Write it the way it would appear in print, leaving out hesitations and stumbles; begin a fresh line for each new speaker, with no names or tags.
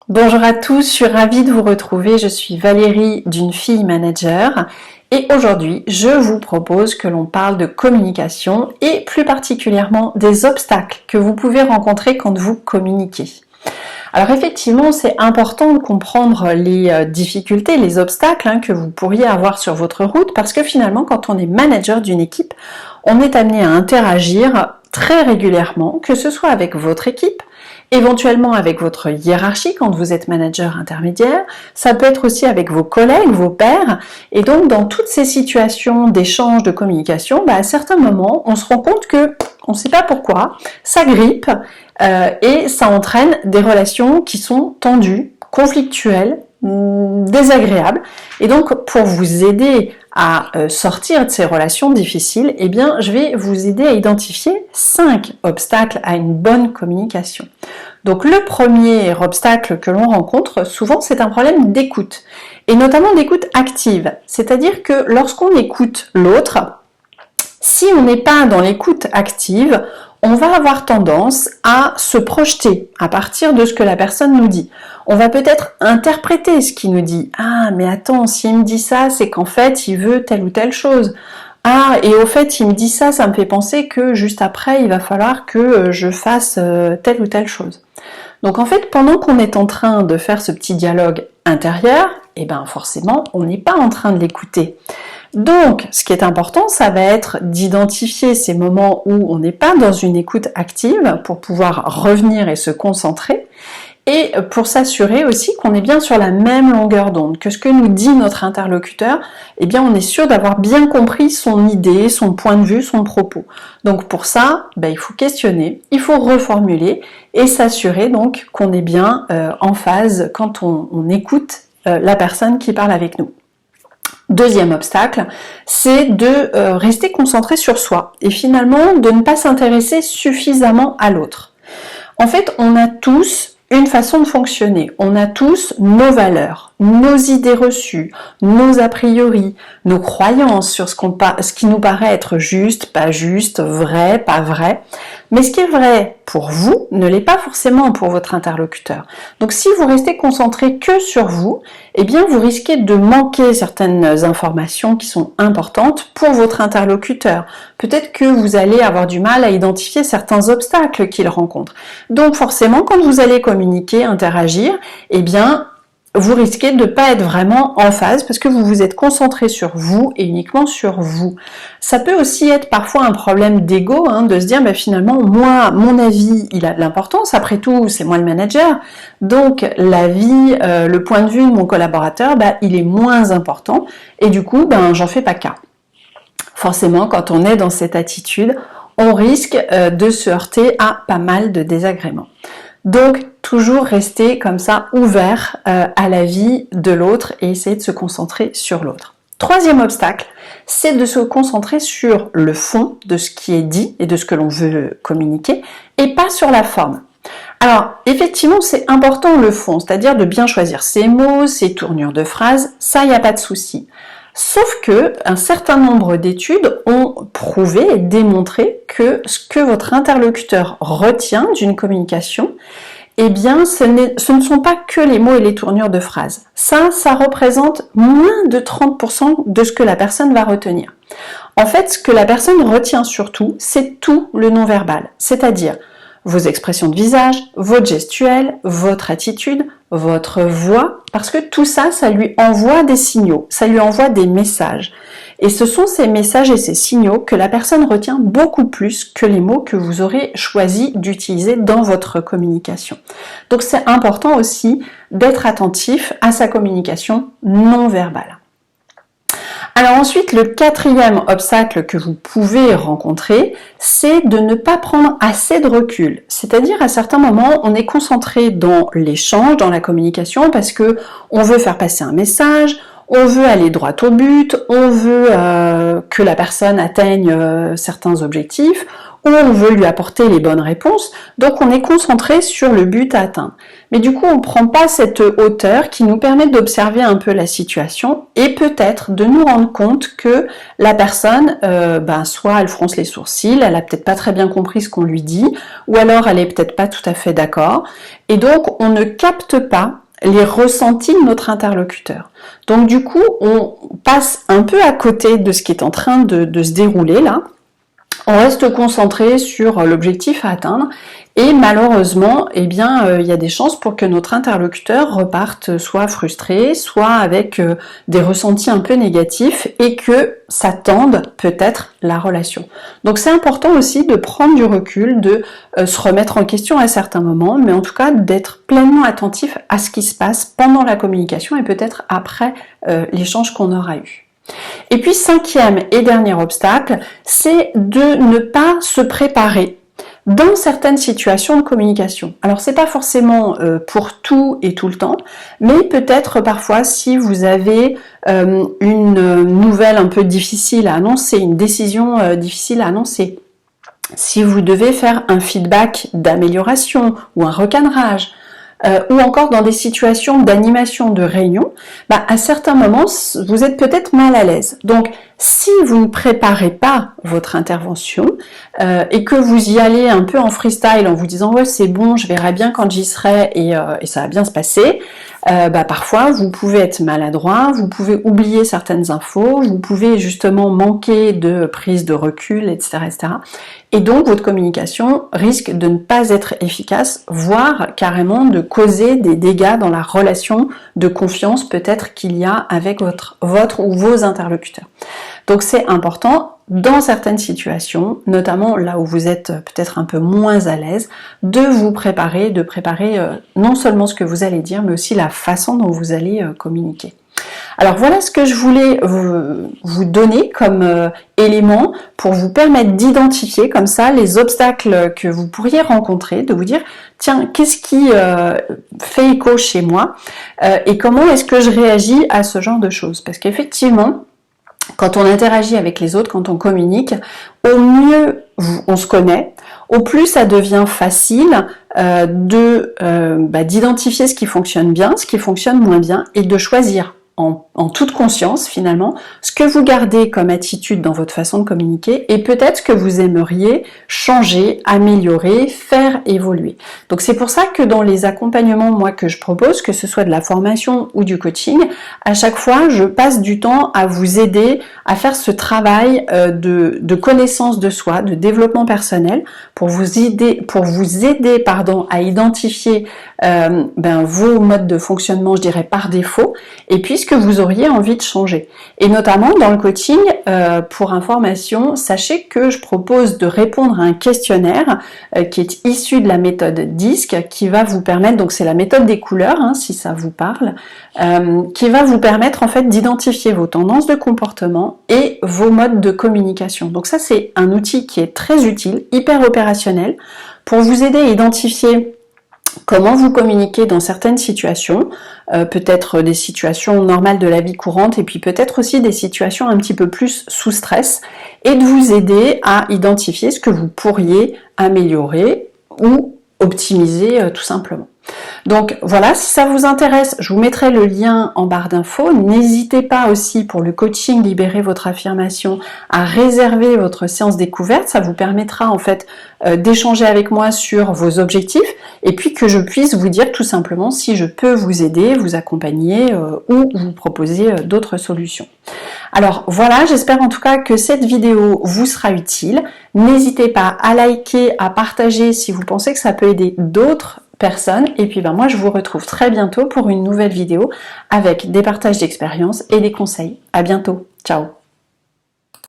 Bonjour à tous, je suis ravie de vous retrouver. Je suis Valérie d'une fille manager et aujourd'hui je vous propose que l'on parle de communication et plus particulièrement des obstacles que vous pouvez rencontrer quand vous communiquez. Alors effectivement, c'est important de comprendre les difficultés, les obstacles que vous pourriez avoir sur votre route parce que finalement, quand on est manager d'une équipe, on est amené à interagir très régulièrement, que ce soit avec votre équipe, éventuellement avec votre hiérarchie quand vous êtes manager intermédiaire, ça peut être aussi avec vos collègues, vos pairs, et donc dans toutes ces situations d'échange, de communication, à certains moments, on se rend compte que, on ne sait pas pourquoi, ça grippe et ça entraîne des relations qui sont tendues, conflictuelles, désagréables. Et donc, pour vous aider à sortir de ces relations difficiles, eh bien, je vais vous aider à identifier 5 obstacles à une bonne communication. Donc, le premier obstacle que l'on rencontre souvent, c'est un problème d'écoute, et notamment d'écoute active. C'est-à-dire que lorsqu'on écoute l'autre, si on n'est pas dans l'écoute active, on va avoir tendance à se projeter à partir de ce que la personne nous dit. On va peut-être interpréter ce qu'il nous dit. Ah, mais attends, s'il me dit ça, c'est qu'en fait, il veut telle ou telle chose. Ah, et au fait, il me dit ça, ça me fait penser que juste après, il va falloir que je fasse telle ou telle chose. Donc en fait, pendant qu'on est en train de faire ce petit dialogue intérieur, eh ben forcément, on n'est pas en train de l'écouter. Donc, ce qui est important, ça va être d'identifier ces moments où on n'est pas dans une écoute active pour pouvoir revenir et se concentrer et pour s'assurer aussi qu'on est bien sur la même longueur d'onde, que ce que nous dit notre interlocuteur, eh bien on est sûr d'avoir bien compris son idée, son point de vue, son propos. Donc pour ça, il faut questionner, il faut reformuler et s'assurer donc qu'on est bien en phase quand on écoute la personne qui parle avec nous. Deuxième obstacle, c'est de rester concentré sur soi et finalement de ne pas s'intéresser suffisamment à l'autre. En fait, on a tous une façon de fonctionner, on a tous nos valeurs, nos idées reçues, nos a priori, nos croyances sur ce qui nous paraît être juste, pas juste, vrai, pas vrai. Mais ce qui est vrai pour vous ne l'est pas forcément pour votre interlocuteur. Donc si vous restez concentré que sur vous, eh bien vous risquez de manquer certaines informations qui sont importantes pour votre interlocuteur. Peut-être que vous allez avoir du mal à identifier certains obstacles qu'il rencontre. Donc forcément, quand vous allez communiquer, interagir, eh bien vous risquez de ne pas être vraiment en phase parce que vous vous êtes concentré sur vous et uniquement sur vous. Ça peut aussi être parfois un problème d'ego, de se dire finalement, moi, mon avis, il a de l'importance. Après tout, c'est moi le manager. Donc, l'avis, le point de vue de mon collaborateur, il est moins important. Et du coup, j'en fais pas cas. Forcément, quand on est dans cette attitude, on risque de se heurter à pas mal de désagréments. Donc, toujours rester comme ça ouvert à la vie de l'autre et essayer de se concentrer sur l'autre. Troisième obstacle, c'est de se concentrer sur le fond de ce qui est dit et de ce que l'on veut communiquer et pas sur la forme. Alors, effectivement, c'est important le fond, c'est-à-dire de bien choisir ses mots, ses tournures de phrases, ça, il n'y a pas de souci. Sauf que un certain nombre d'études ont prouvé et démontré que ce que votre interlocuteur retient d'une communication, eh bien, ce ne sont pas que les mots et les tournures de phrases. Ça représente moins de 30% de ce que la personne va retenir. En fait, ce que la personne retient surtout, c'est tout le non-verbal, c'est-à-dire vos expressions de visage, votre gestuelle, votre attitude, votre voix, parce que tout ça, ça lui envoie des signaux, ça lui envoie des messages. Et ce sont ces messages et ces signaux que la personne retient beaucoup plus que les mots que vous aurez choisi d'utiliser dans votre communication. Donc c'est important aussi d'être attentif à sa communication non verbale. Alors ensuite, le quatrième obstacle que vous pouvez rencontrer, c'est de ne pas prendre assez de recul. C'est-à-dire, à certains moments, on est concentré dans l'échange, dans la communication, parce que on veut faire passer un message, on veut aller droit au but, on veut que la personne atteigne certains objectifs, où on veut lui apporter les bonnes réponses, donc on est concentré sur le but à atteindre. Mais du coup, on ne prend pas cette hauteur qui nous permet d'observer un peu la situation et peut-être de nous rendre compte que la personne, soit elle fronce les sourcils, elle a peut-être pas très bien compris ce qu'on lui dit, ou alors elle est peut-être pas tout à fait d'accord, et donc on ne capte pas les ressentis de notre interlocuteur. Donc du coup, on passe un peu à côté de ce qui est en train de se dérouler là. On reste concentré sur l'objectif à atteindre et malheureusement, il y a des chances pour que notre interlocuteur reparte soit frustré, soit avec des ressentis un peu négatifs et que ça tende peut-être la relation. Donc c'est important aussi de prendre du recul, de se remettre en question à certains moments, mais en tout cas d'être pleinement attentif à ce qui se passe pendant la communication et peut-être après l'échange qu'on aura eu. Et puis 5e et dernier obstacle, c'est de ne pas se préparer dans certaines situations de communication. Alors c'est pas forcément pour tout et tout le temps, mais peut-être parfois si vous avez une nouvelle un peu difficile à annoncer, une décision difficile à annoncer, si vous devez faire un feedback d'amélioration ou un recadrage, ou encore dans des situations d'animation de réunion, à certains moments, vous êtes peut-être mal à l'aise. Donc, si vous ne préparez pas votre intervention et que vous y allez un peu en freestyle en vous disant « ouais, c'est bon, je verrai bien quand j'y serai et ça va bien se passer », parfois, vous pouvez être maladroit, vous pouvez oublier certaines infos, vous pouvez justement manquer de prise de recul, etc., etc. Et donc, votre communication risque de ne pas être efficace, voire carrément de causer des dégâts dans la relation de confiance peut-être qu'il y a avec votre ou vos interlocuteurs. Donc, c'est important dans certaines situations, notamment là où vous êtes peut-être un peu moins à l'aise, de vous préparer, non seulement ce que vous allez dire, mais aussi la façon dont vous allez communiquer. Alors voilà ce que je voulais vous donner comme élément pour vous permettre d'identifier comme ça les obstacles que vous pourriez rencontrer, de vous dire tiens, qu'est-ce qui fait écho chez moi et comment est-ce que je réagis à ce genre de choses. Parce qu'effectivement, quand on interagit avec les autres, quand on communique, au mieux on se connaît, au plus ça devient facile d'identifier ce qui fonctionne bien, ce qui fonctionne moins bien et de choisir en toute conscience finalement ce que vous gardez comme attitude dans votre façon de communiquer et peut-être ce que vous aimeriez changer, améliorer, faire évoluer. Donc c'est pour ça que dans les accompagnements moi que je propose, que ce soit de la formation ou du coaching, à chaque fois je passe du temps à vous aider à faire ce travail de connaissance de soi, de développement personnel pour vous aider à identifier vos modes de fonctionnement, je dirais par défaut, et puis ce que vous auriez envie de changer. Et notamment dans le coaching, pour information, sachez que je propose de répondre à un questionnaire qui est issu de la méthode DISC, qui va vous permettre, donc c'est la méthode des couleurs, si ça vous parle, qui va vous permettre en fait d'identifier vos tendances de comportement et vos modes de communication. Donc ça c'est un outil qui est très utile, hyper opérationnel, pour vous aider à identifier comment vous communiquez dans certaines situations, peut-être des situations normales de la vie courante et puis peut-être aussi des situations un petit peu plus sous stress et de vous aider à identifier ce que vous pourriez améliorer ou optimiser tout simplement. Donc voilà, si ça vous intéresse, je vous mettrai le lien en barre d'infos. N'hésitez pas aussi pour le coaching Libérer votre affirmation à réserver votre séance découverte. Ça vous permettra en fait d'échanger avec moi sur vos objectifs et puis que je puisse vous dire tout simplement si je peux vous aider, vous accompagner ou vous proposer d'autres solutions. Alors voilà, j'espère en tout cas que cette vidéo vous sera utile. N'hésitez pas à liker, à partager si vous pensez que ça peut aider d'autres personnes. Et puis moi je vous retrouve très bientôt pour une nouvelle vidéo avec des partages d'expériences et des conseils. À bientôt. Ciao.